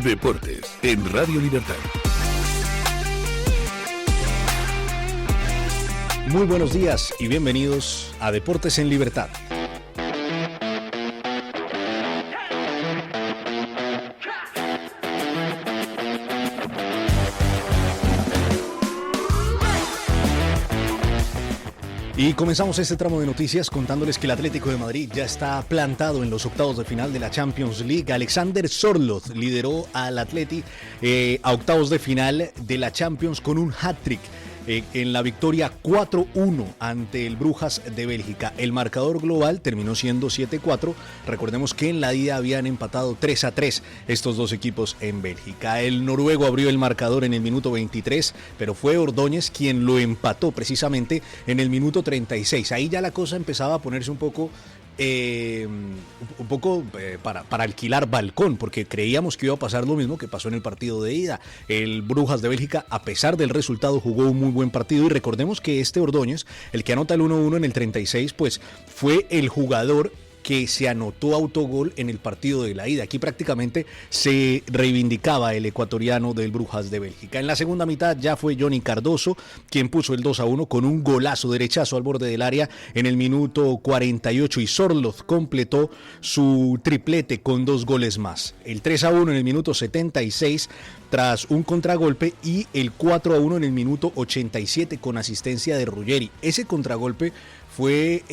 Deportes en Radio Libertad. Muy buenos días y bienvenidos a Deportes en Libertad. Y comenzamos este tramo de noticias contándoles que el Atlético de Madrid ya está plantado en los octavos de final de la Champions League. Alexander Sørloth lideró al Atleti a octavos de final de la Champions con un hat-trick en la victoria 4-1 ante el Brujas de Bélgica. El marcador global terminó siendo 7-4. Recordemos que en la ida habían empatado 3-3 estos dos equipos en Bélgica. El noruego abrió el marcador en el minuto 23, pero fue Ordóñez quien lo empató precisamente en el minuto 36. Ahí ya la cosa empezaba a ponerse un poco para alquilar balcón, porque creíamos que iba a pasar lo mismo que pasó en el partido de ida. El Brujas de Bélgica, a pesar del resultado, jugó un muy buen partido, y recordemos que este Ordóñez, el que anota el 1-1 en el 36, pues fue el jugador que se anotó autogol en el partido de la ida. Aquí prácticamente se reivindicaba el ecuatoriano del Brujas de Bélgica. En la segunda mitad ya fue Johnny Cardoso quien puso el 2-1 con un golazo derechazo al borde del área en el minuto 48, y Sørloth completó su triplete con 2 goles más. El 3-1 en el minuto 76 tras un contragolpe, y el 4-1 en el minuto 87 con asistencia de Ruggeri. Ese contragolpe fue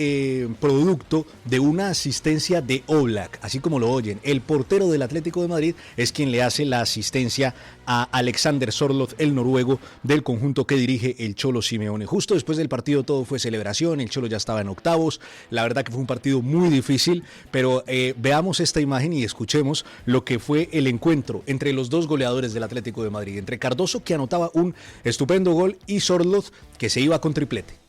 producto de una asistencia de Oblak, así como lo oyen. El portero del Atlético de Madrid es quien le hace la asistencia a Alexander Sørloth, el noruego del conjunto que dirige el Cholo Simeone. Justo después del partido todo fue celebración, el Cholo ya estaba en octavos. La verdad que fue un partido muy difícil, pero veamos esta imagen y escuchemos lo que fue el encuentro entre los dos goleadores del Atlético de Madrid, entre Cardoso, que anotaba un estupendo gol, y Sørloth, que se iba con triplete.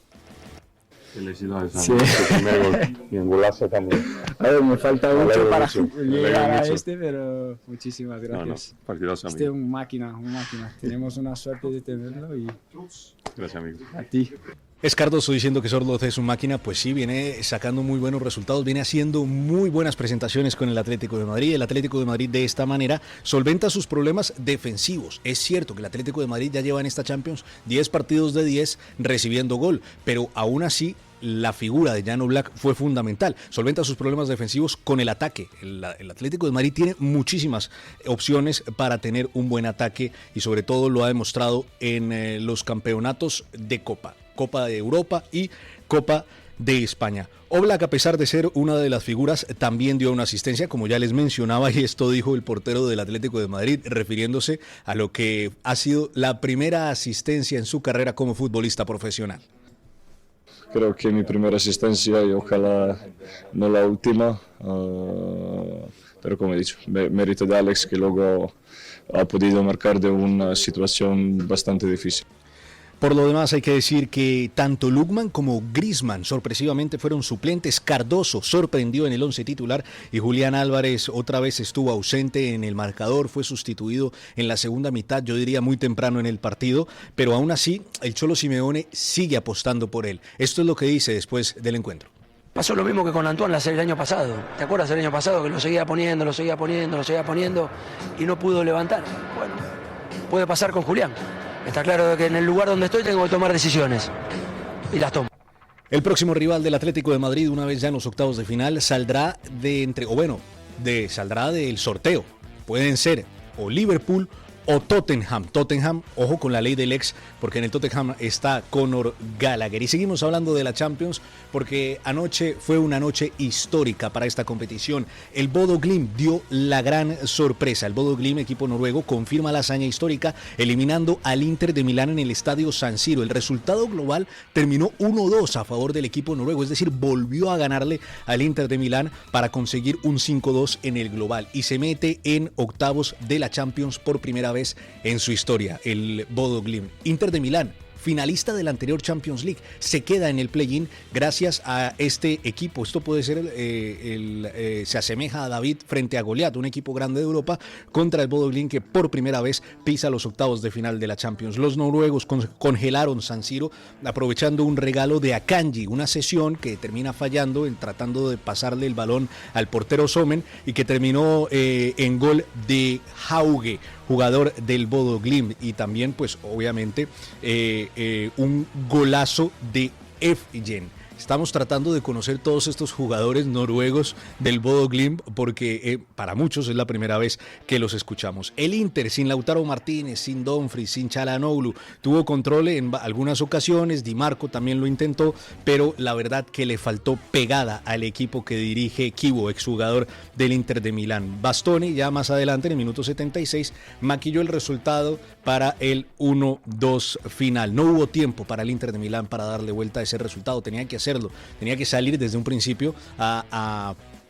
Felicidades a tu primer gol y en golazo también. A ver, me falta mucho para llegar a pero muchísimas gracias. Partidazo, amigo. Este es un máquina. Tenemos una suerte de tenerlo y... Gracias, amigo. A ti. Es Cardoso diciendo que Sørloth es un máquina. Pues sí, viene sacando muy buenos resultados, viene haciendo muy buenas presentaciones con el Atlético de Madrid. El Atlético de Madrid de esta manera solventa sus problemas defensivos. Es cierto que el Atlético de Madrid ya lleva en esta Champions 10 partidos de 10 recibiendo gol, pero aún así la figura de Jan Oblak fue fundamental. Solventa sus problemas defensivos con el ataque. El Atlético de Madrid tiene muchísimas opciones para tener un buen ataque, y sobre todo lo ha demostrado en los campeonatos de Copa de Europa y Copa de España. Oblak, a pesar de ser una de las figuras, también dio una asistencia, como ya les mencionaba, y esto dijo el portero del Atlético de Madrid, refiriéndose a lo que ha sido la primera asistencia en su carrera como futbolista profesional. Creo que mi primera asistencia, y ojalá no la última, pero como he dicho, mérito de Alex, que luego ha podido marcar de una situación bastante difícil. Por lo demás, hay que decir que tanto Lookman como Griezmann sorpresivamente fueron suplentes. Cardoso sorprendió en el 11 titular, y Julián Álvarez otra vez estuvo ausente en el marcador. Fue sustituido en la segunda mitad, yo diría muy temprano en el partido, pero aún así el Cholo Simeone sigue apostando por él. Esto es lo que dice después del encuentro. Pasó lo mismo que con Antoine el año pasado. ¿Te acuerdas el año pasado que lo seguía poniendo y no pudo levantar? Bueno, puede pasar con Julián. Está claro que en el lugar donde estoy tengo que tomar decisiones, y las tomo. El próximo rival del Atlético de Madrid, una vez ya en los octavos de final, saldrá del sorteo. Pueden ser o Liverpool o Tottenham. Tottenham, ojo con la ley del ex, porque en el Tottenham está Conor Gallagher. Y seguimos hablando de la Champions, porque anoche fue una noche histórica para esta competición. El Bodo Glimt dio la gran sorpresa. El Bodo Glimt, equipo noruego, confirma la hazaña histórica eliminando al Inter de Milán en el estadio San Siro. El resultado global terminó 1-2 a favor del equipo noruego, es decir, volvió a ganarle al Inter de Milán para conseguir un 5-2 en el global, y se mete en octavos de la Champions por primera vez en su historia, el Bodo Glimt. Inter de Milán finalista de la anterior Champions League, se queda en el play-in gracias a este equipo. Esto puede ser, se asemeja a David frente a Goliat, un equipo grande de Europa, contra el Bodo Glimt que por primera vez pisa los octavos de final de la Champions. Los noruegos congelaron San Siro aprovechando un regalo de Akanji, una sesión que termina fallando en tratando de pasarle el balón al portero Sommen y que terminó en gol de Hauge, jugador del Bodo Glimt, y también pues obviamente un golazo de Efjen. Estamos tratando de conocer todos estos jugadores noruegos del Bodo Glimt porque para muchos es la primera vez que los escuchamos. El Inter, sin Lautaro Martínez, sin Dumfries, sin Çalhanoğlu, tuvo control en algunas ocasiones, Di Marco también lo intentó, pero la verdad que le faltó pegada al equipo que dirige Kibo, exjugador del Inter de Milán. Bastoni, ya más adelante, en el minuto 76, maquilló el resultado para el 1-2 final. No hubo tiempo para el Inter de Milán para darle vuelta a ese resultado, tenía que hacerlo, tenía que salir desde un principio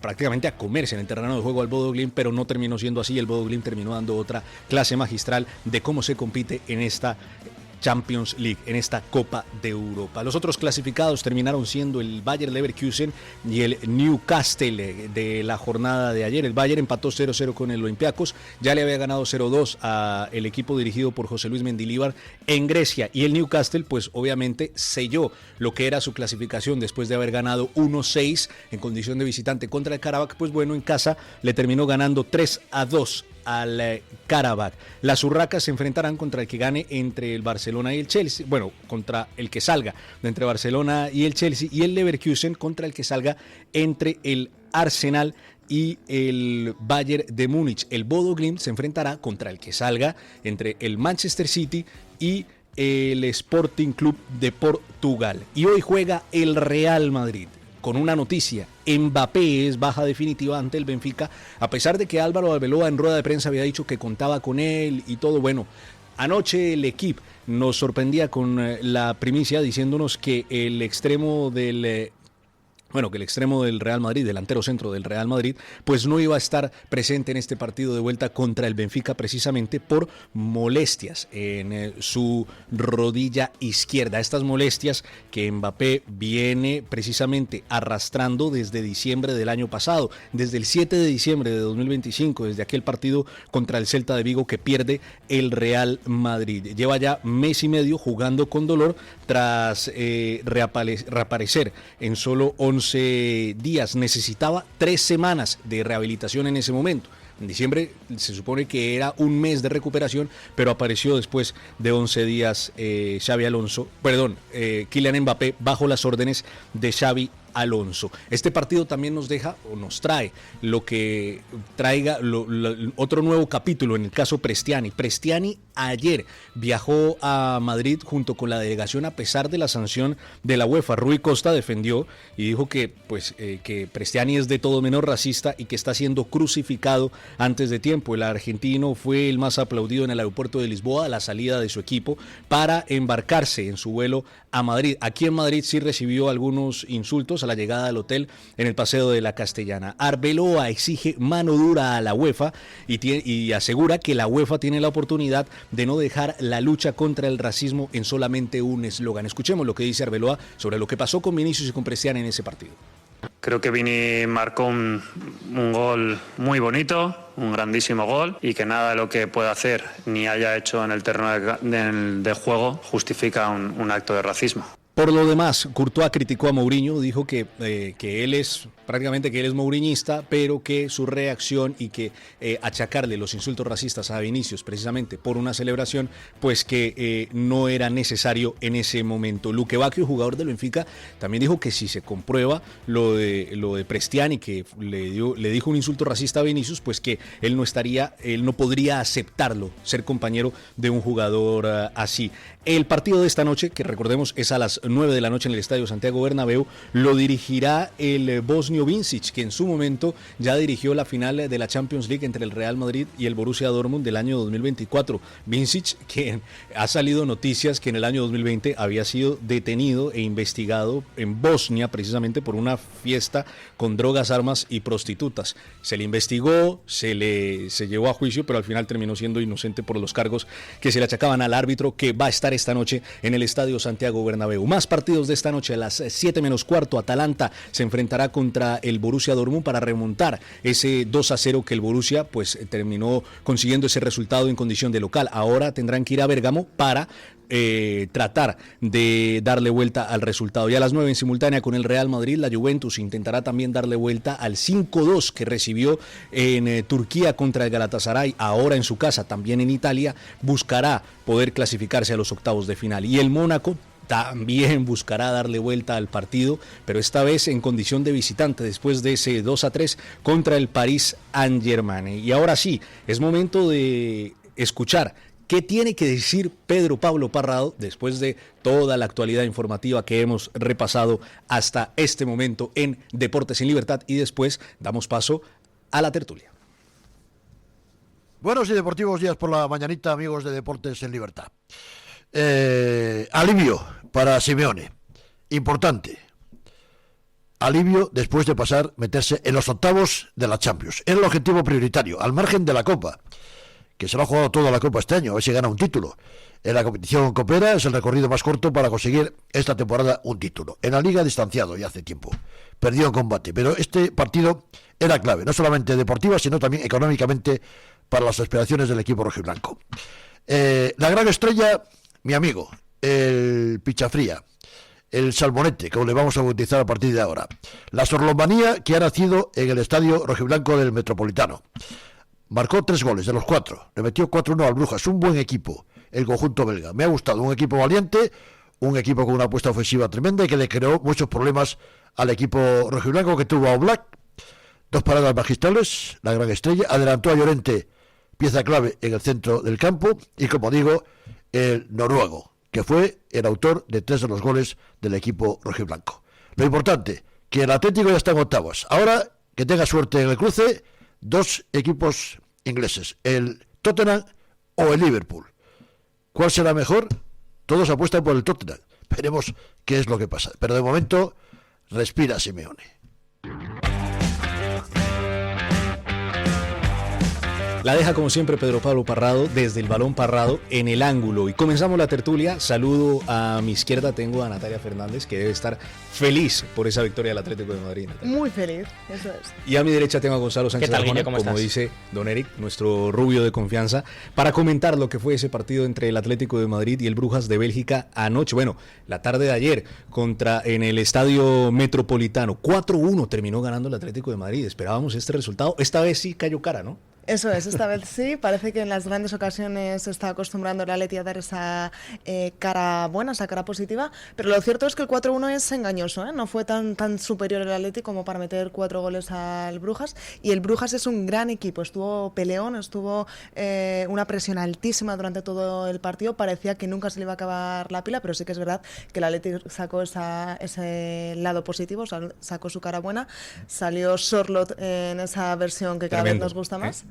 prácticamente a comerse en el terreno de juego al Bodo Glimt, pero no terminó siendo así. El Bodo Glimt terminó dando otra clase magistral de cómo se compite en esta Champions League, en esta Copa de Europa. Los otros clasificados terminaron siendo el Bayer Leverkusen y el Newcastle de la jornada de ayer. El Bayer empató 0-0 con el Olympiacos, ya le había ganado 0-2 al equipo dirigido por José Luis Mendilibar en Grecia, y el Newcastle pues obviamente selló lo que era su clasificación después de haber ganado 1-6 en condición de visitante contra el Karabakh. Pues bueno, en casa le terminó ganando 3-2 al Karabakh. Las urracas se enfrentarán contra el que gane entre el Barcelona y el Chelsea, bueno, contra el que salga de entre Barcelona y el Chelsea, y el Leverkusen contra el que salga entre el Arsenal y el Bayern de Múnich. El Bodo Glimt se enfrentará contra el que salga entre el Manchester City y el Sporting Club de Portugal. Y hoy juega el Real Madrid con una noticia: Mbappé es baja definitiva ante el Benfica, a pesar de que Álvaro Arbeloa en rueda de prensa había dicho que contaba con él y todo. Bueno, anoche el equipo nos sorprendía con la primicia diciéndonos que el extremo del Real Madrid, delantero centro del Real Madrid, pues no iba a estar presente en este partido de vuelta contra el Benfica, precisamente por molestias en su rodilla izquierda. Estas molestias que Mbappé viene precisamente arrastrando desde diciembre del año pasado, desde el 7 de diciembre de 2025, desde aquel partido contra el Celta de Vigo que pierde el Real Madrid. Lleva ya mes y medio jugando con dolor tras reaparecer en solo 11 días. Necesitaba 3 semanas de rehabilitación en ese momento. En diciembre se supone que era un mes de recuperación, pero apareció después de 11 días Kylian Mbappé bajo las órdenes de Xabi Alonso. Este partido también nos deja o nos trae lo que traiga otro nuevo capítulo en el caso Prestiani. Prestiani ayer viajó a Madrid junto con la delegación a pesar de la sanción de la UEFA. Rui Costa defendió y dijo que Prestiani es de todo menos racista y que está siendo crucificado antes de tiempo. El argentino fue el más aplaudido en el aeropuerto de Lisboa a la salida de su equipo para embarcarse en su vuelo a Madrid. Aquí en Madrid sí recibió algunos insultos a la llegada al hotel en el Paseo de la Castellana. Arbeloa exige mano dura a la UEFA y asegura que la UEFA tiene la oportunidad de no dejar la lucha contra el racismo en solamente un eslogan. Escuchemos lo que dice Arbeloa sobre lo que pasó con Vinicius y con Prestiani en ese partido. Creo que Vini marcó un gol muy bonito, un grandísimo gol, y que nada de lo que pueda hacer ni haya hecho en el terreno de juego justifica un acto de racismo. Por lo demás, Courtois criticó a Mourinho, dijo que él es mouriñista, pero que su reacción y que achacarle los insultos racistas a Vinicius precisamente por una celebración, pues que no era necesario en ese momento. Luque Bacchio, jugador del Benfica, también dijo que si se comprueba lo de Prestiani, que le dijo un insulto racista a Vinicius, pues que él no podría aceptarlo, ser compañero de un jugador así. El partido de esta noche, que recordemos es a las 9 de la noche en el Estadio Santiago Bernabéu, lo dirigirá el bosnio Vincic, que en su momento ya dirigió la final de la Champions League entre el Real Madrid y el Borussia Dortmund del año 2024. Vincic, que ha salido noticias que en el año 2020 había sido detenido e investigado en Bosnia precisamente por una fiesta con drogas, armas y prostitutas. Se le investigó, se llevó a juicio, pero al final terminó siendo inocente por los cargos que se le achacaban al árbitro, que va a estar esta noche en el Estadio Santiago Bernabéu. Más partidos de esta noche. A las 7:15, Atalanta se enfrentará contra el Borussia Dortmund para remontar ese 2-0 que el Borussia pues terminó consiguiendo ese resultado en condición de local. Ahora tendrán que ir a Bérgamo para tratar de darle vuelta al resultado. Y a las 9 en simultánea con el Real Madrid, la Juventus intentará también darle vuelta al 5-2 que recibió en Turquía contra el Galatasaray. Ahora en su casa, también en Italia, buscará poder clasificarse a los octavos de final. Y el Mónaco también buscará darle vuelta al partido, pero esta vez en condición de visitante, después de ese 2-3 contra el Paris Saint-Germain. Y ahora sí, es momento de escuchar ¿qué tiene que decir Pedro Pablo Parrado después de toda la actualidad informativa que hemos repasado hasta este momento en Deportes en Libertad? Y después damos paso a la tertulia. Buenos y deportivos días por la mañanita, amigos de Deportes en Libertad. Alivio para Simeone, importante. Alivio después de meterse en los octavos de la Champions. Era el objetivo prioritario, al margen de la Copa, que se lo ha jugado toda la Copa este año, a ver si gana un título. En la competición copera es el recorrido más corto para conseguir esta temporada un título. En la Liga distanciado ya hace tiempo, perdió en combate, pero este partido era clave, no solamente deportiva, sino también económicamente para las aspiraciones del equipo rojiblanco. La gran estrella, mi amigo, el Pichafría, el Salmonete, como le vamos a bautizar a partir de ahora. La sorlomanía que ha nacido en el estadio rojiblanco del Metropolitano. Marcó 3 goles de los 4, le metió 4-1 al Brujas, un buen equipo, el conjunto belga. Me ha gustado, un equipo valiente, un equipo con una apuesta ofensiva tremenda y que le creó muchos problemas al equipo rojiblanco, que tuvo a Oblak, 2 paradas magistrales, la gran estrella, adelantó a Llorente, pieza clave en el centro del campo, y como digo, el noruego, que fue el autor de 3 de los goles del equipo rojiblanco. Lo importante, que el Atlético ya está en octavos. Ahora, que tenga suerte en el cruce, 2 equipos ingleses, el Tottenham o el Liverpool. ¿Cuál será mejor? Todos apuestan por el Tottenham. Veremos qué es lo que pasa. Pero de momento, respira Simeone. La deja como siempre Pedro Pablo Parrado desde el balón parrado en el ángulo. Y comenzamos la tertulia. Saludo a mi izquierda, tengo a Natalia Fernández, que debe estar feliz por esa victoria del Atlético de Madrid. Natalia. Muy feliz, eso es. Y a mi derecha tengo a Gonzalo Sánchez Arjona, como estás? Dice Don Eric, nuestro rubio de confianza, para comentar lo que fue ese partido entre el Atlético de Madrid y el Brujas de Bélgica anoche. Bueno, la tarde de ayer en el Estadio Metropolitano. 4-1 terminó ganando el Atlético de Madrid. Esperábamos este resultado. Esta vez sí cayó cara, ¿no? Eso es, esta vez sí, parece que en las grandes ocasiones se está acostumbrando el Atleti a dar esa cara buena, esa cara positiva, pero lo cierto es que el 4-1 es engañoso, ¿eh? No fue tan superior el Atleti como para meter 4 goles al Brujas, y el Brujas es un gran equipo, estuvo peleón, estuvo una presión altísima durante todo el partido, parecía que nunca se le iba a acabar la pila, pero sí que es verdad que el Atleti sacó ese lado positivo, sacó su cara buena, salió Sorloth en esa versión que cada vez nos gusta más.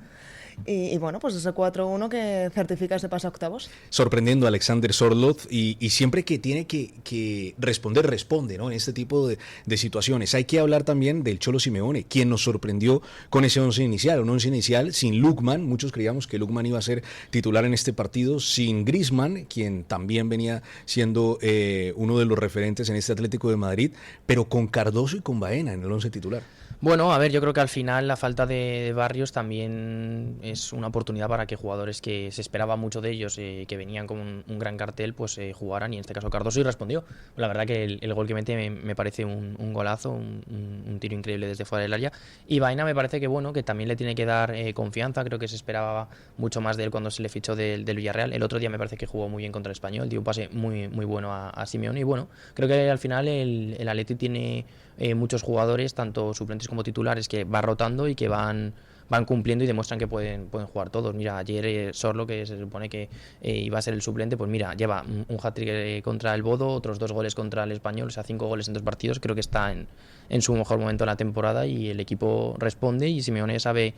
Y bueno, pues ese 4-1 que certifica ese paso a octavos. Sorprendiendo a Alexander Sorloth y siempre que tiene que responder, responde, ¿no? En este tipo de situaciones. Hay que hablar también del Cholo Simeone, quien nos sorprendió con ese 11 inicial. Un 11 inicial sin Lookman, muchos creíamos que Lookman iba a ser titular en este partido, sin Griezmann, quien también venía siendo uno de los referentes en este Atlético de Madrid, pero con Cardoso y con Baena en el 11 titular. Bueno, a ver, yo creo que al final la falta de Barrios también es una oportunidad para que jugadores que se esperaba mucho de ellos, que venían con un gran cartel, pues jugaran, y en este caso Cardoso y respondió. La verdad que el gol que mete me parece un golazo, un tiro increíble desde fuera del área, y Baena me parece que bueno, que también le tiene que dar confianza. Creo que se esperaba mucho más de él cuando se le fichó del Villarreal. El otro día me parece que jugó muy bien contra el Español, dio un pase muy bueno a Simeone, y bueno, creo que al final el Atleti tiene muchos jugadores, tanto suplentes como titulares, que va rotando y que van van cumpliendo y demuestran que pueden jugar todos. Mira, ayer Sorlo, que se supone que iba a ser el suplente, pues mira, lleva un hat-trick contra el Bodo, otros 2 goles contra el Español, o sea, 5 goles en 2 partidos. Creo que está en su mejor momento de la temporada y el equipo responde y Simeone sabe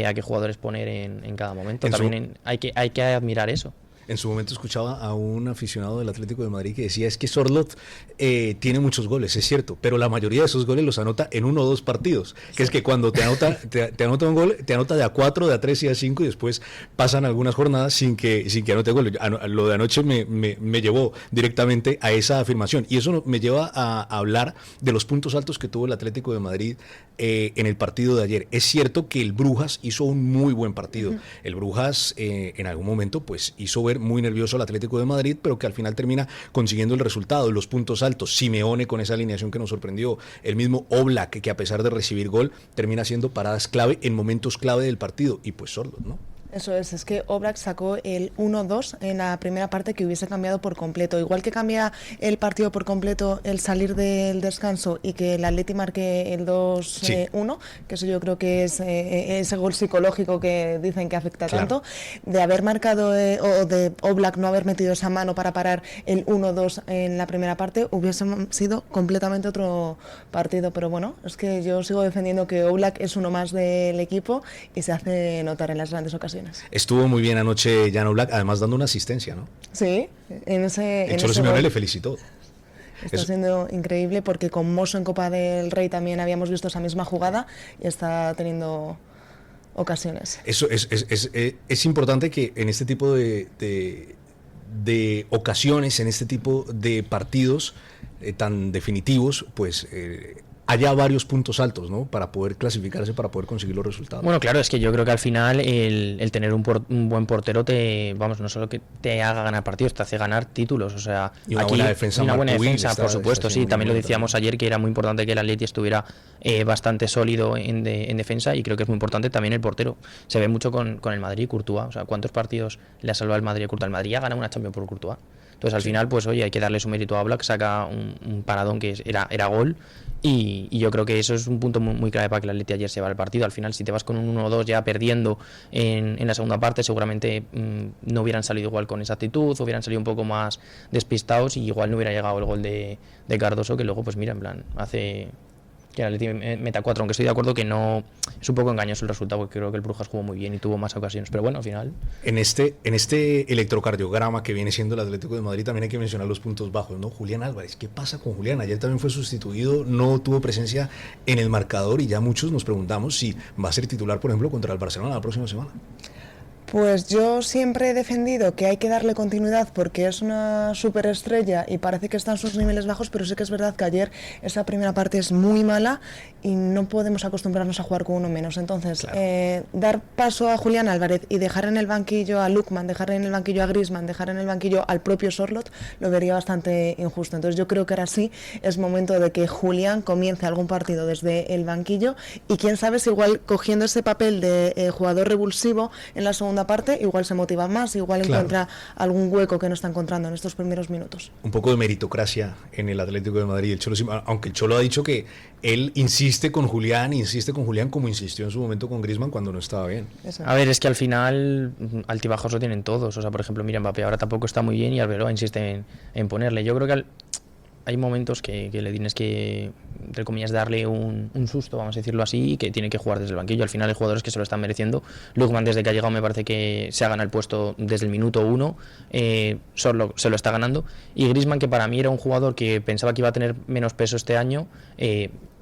a qué jugadores poner en cada momento. También hay que admirar eso. En su momento escuchaba a un aficionado del Atlético de Madrid que decía, es que Sorloth tiene muchos goles, es cierto, pero la mayoría de esos goles los anota en 1 o 2 partidos, que es que cuando te anota un gol, te anota de a 4, de a 3 y de a 5 y después pasan algunas jornadas sin que anote gol. Lo de anoche me llevó directamente a esa afirmación y eso me lleva a hablar de los puntos altos que tuvo el Atlético de Madrid en el partido de ayer. Es cierto que el Brujas hizo un muy buen partido. El Brujas en algún momento pues hizo ver muy nervioso al Atlético de Madrid, pero que al final termina consiguiendo el resultado, los puntos altos. Simeone con esa alineación que nos sorprendió, el mismo Oblak que a pesar de recibir gol termina haciendo paradas clave en momentos clave del partido y pues Sorloth, ¿no? Eso es que Oblak sacó el 1-2 en la primera parte que hubiese cambiado por completo. Igual que cambia el partido por completo el salir del descanso y que el Atleti marque el 2-1, que eso yo creo que es ese gol psicológico que dicen que afecta tanto, de haber marcado o de Oblak no haber metido esa mano para parar el 1-2 en la primera parte, hubiese sido completamente otro partido. Pero bueno, es que yo sigo defendiendo que Oblak es uno más del equipo y se hace notar en las grandes ocasiones. Estuvo muy bien anoche Jan Oblak, además dando una asistencia, ¿no? Sí, en ese Cholo Simeone le felicitó. Está siendo increíble porque con Mosso en Copa del Rey también habíamos visto esa misma jugada y está teniendo ocasiones. Eso es importante que en este tipo de ocasiones, en este tipo de partidos tan definitivos, pues haya varios puntos altos, ¿no? Para poder clasificarse, para poder conseguir los resultados. Bueno, claro, es que yo creo que al final el tener un buen portero no solo que te haga ganar partidos, te hace ganar títulos, o sea, y una buena defensa, por supuesto, sí, también lo decíamos ayer que era muy importante que el Atleti estuviera bastante sólido en defensa y creo que es muy importante también el portero. Se ve mucho con el Madrid, Courtois, o sea, ¿cuántos partidos le ha salvado el Madrid a Courtois? El Madrid ha ganado una Champions por Courtois. Entonces al final, pues oye, hay que darle su mérito a Oblak, saca un paradón que era gol y yo creo que eso es un punto muy, muy clave para que el Atleti ayer se va al partido. Al final, si te vas con un 1-2 ya perdiendo en la segunda parte, seguramente no hubieran salido igual con esa actitud, hubieran salido un poco más despistados y igual no hubiera llegado el gol de Cardoso, que luego, pues mira, en plan, hace que el Atleti meta 4, aunque estoy de acuerdo que no es un poco engañoso el resultado, porque creo que el Brujas jugó muy bien y tuvo más ocasiones, pero bueno, al final en este electrocardiograma que viene siendo el Atlético de Madrid también hay que mencionar los puntos bajos, ¿no? Julián Álvarez, ¿qué pasa con Julián? Ayer también fue sustituido, no tuvo presencia en el marcador y ya muchos nos preguntamos si va a ser titular, por ejemplo, contra el Barcelona la próxima semana. Pues yo siempre he defendido que hay que darle continuidad porque es una superestrella y parece que está en sus niveles bajos, pero sí que es verdad que ayer esa primera parte es muy mala y no podemos acostumbrarnos a jugar con uno menos. Entonces, dar paso a Julián Álvarez y dejar en el banquillo a Lookman, dejar en el banquillo a Griezmann, dejar en el banquillo al propio Sorloth, lo vería bastante injusto. Entonces yo creo que ahora sí es momento de que Julián comience algún partido desde el banquillo y quién sabe si igual cogiendo ese papel de jugador revulsivo en la segunda parte, igual se motiva más, igual encuentra algún hueco que no está encontrando en estos primeros minutos. Un poco de meritocracia en el Atlético de Madrid, el Cholo, aunque el Cholo ha dicho que él insiste con Julián como insistió en su momento con Griezmann cuando no estaba bien. A ver, es que al final altibajos lo tienen todos, o sea, por ejemplo, mira, Mbappé ahora tampoco está muy bien y Arbeloa insiste en ponerle. Yo creo que hay momentos que le tienes que, entre comillas, darle un susto, vamos a decirlo así, y que tiene que jugar desde el banquillo. Al final hay jugadores que se lo están mereciendo. Lookman, desde que ha llegado, me parece que se ha ganado el puesto desde el minuto 1. Sorlo se lo está ganando. Y Griezmann, que para mí era un jugador que pensaba que iba a tener menos peso este año,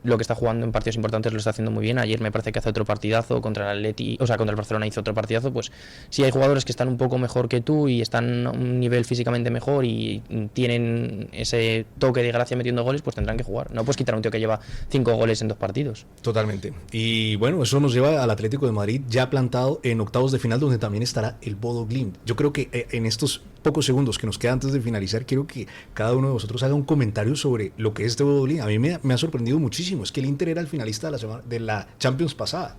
lo que está jugando en partidos importantes lo está haciendo muy bien. Ayer me parece que hace otro partidazo contra el Atleti, o sea, contra el Barcelona hizo otro partidazo. Pues si hay jugadores que están un poco mejor que tú y están a un nivel físicamente mejor y tienen ese toque de gracia metiendo goles, pues tendrán que jugar. No puedes quitar a un tío que lleva 5 goles en 2 partidos. Totalmente. Y bueno, eso nos lleva al Atlético de Madrid ya plantado en octavos de final, donde también estará el Bodo Glimt. Yo creo que en estos pocos segundos que nos quedan antes de finalizar, quiero que cada uno de vosotros haga un comentario sobre lo que es este Bodo Glimt. A mí me ha sorprendido muchísimo. Es que el Inter era el finalista de la Champions pasada.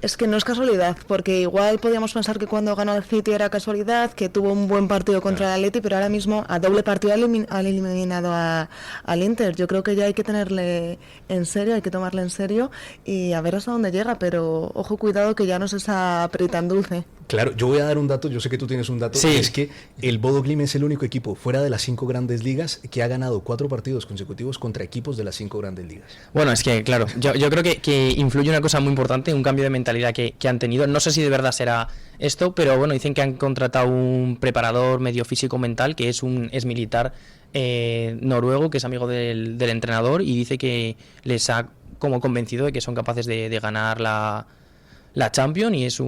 Es que no es casualidad, porque igual podíamos pensar que cuando ganó el City era casualidad, que tuvo un buen partido contra el Atleti, pero ahora mismo a doble partido ha eliminado al Inter. Yo creo que ya hay que tenerle en serio, hay que tomarle en serio y a ver hasta dónde llega, pero ojo, cuidado que ya no es esa perita tan dulce. Claro, yo voy a dar un dato, yo sé que tú tienes un dato, Sí. es que el Bodo Glimt es el único equipo fuera de las 5 grandes ligas que ha ganado 4 partidos consecutivos contra equipos de las 5 grandes ligas. Bueno, es que, claro, yo creo que influye una cosa muy importante, un cambio de mentalidad que han tenido. No sé si de verdad será esto, pero bueno, dicen que han contratado un preparador medio físico mental que es militar noruego, que es amigo del entrenador, y dice que les ha como convencido de que son capaces de ganar la Champions, y es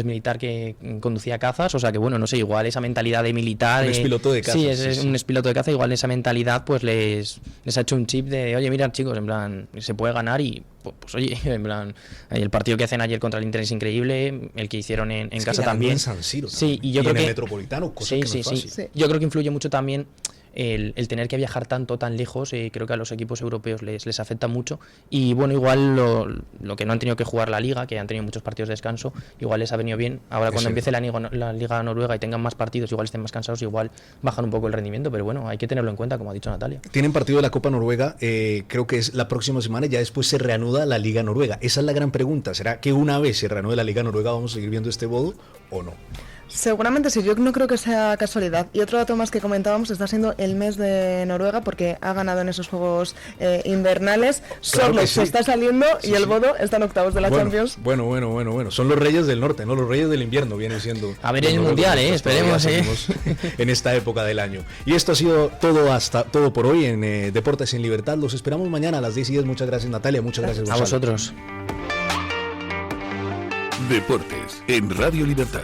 militar que conducía cazas, o sea que bueno, no sé, igual esa mentalidad de militar... Un expiloto de cazas. Sí, es un expiloto de caza, igual esa mentalidad pues les ha hecho un chip de, oye, mira chicos, en plan, se puede ganar y pues oye, en plan, el partido que hacen ayer contra el Inter es increíble, el que hicieron en casa también. En San Siro Sí, y yo y creo en el que... Metropolitano, cosa que no es fácil. Sí. Yo creo que influye mucho también el tener que viajar tan lejos, creo que a los equipos europeos les afecta mucho, y bueno, igual lo que no han tenido que jugar la Liga, que han tenido muchos partidos de descanso, igual les ha venido bien. Ahora cuando empiece la Liga Noruega y tengan más partidos, igual estén más cansados, igual bajan un poco el rendimiento, pero bueno, hay que tenerlo en cuenta, como ha dicho Natalia. Tienen partido de la Copa Noruega, creo que es la próxima semana, y ya después se reanuda la Liga Noruega. Esa es la gran pregunta, ¿será que una vez se reanude la Liga Noruega vamos a seguir viendo este Bodo o no? Seguramente sí, yo no creo que sea casualidad. Y otro dato más que comentábamos, está siendo el mes de Noruega porque ha ganado en esos juegos invernales. Claro Solo que se sí. está saliendo Sí, y el sí. Bodo está en octavos de la Champions. Bueno. Son los reyes del norte, ¿no? Los reyes del invierno vienen siendo. A ver los el noruegos, Mundial, pues esperemos, todavía seguimos en esta época del año. Y esto ha sido todo por hoy en Deportes en Libertad. Los esperamos mañana a las 10:10. Muchas gracias, Natalia. Muchas gracias, A Gonzalo. vosotros. Deportes en Radio Libertad.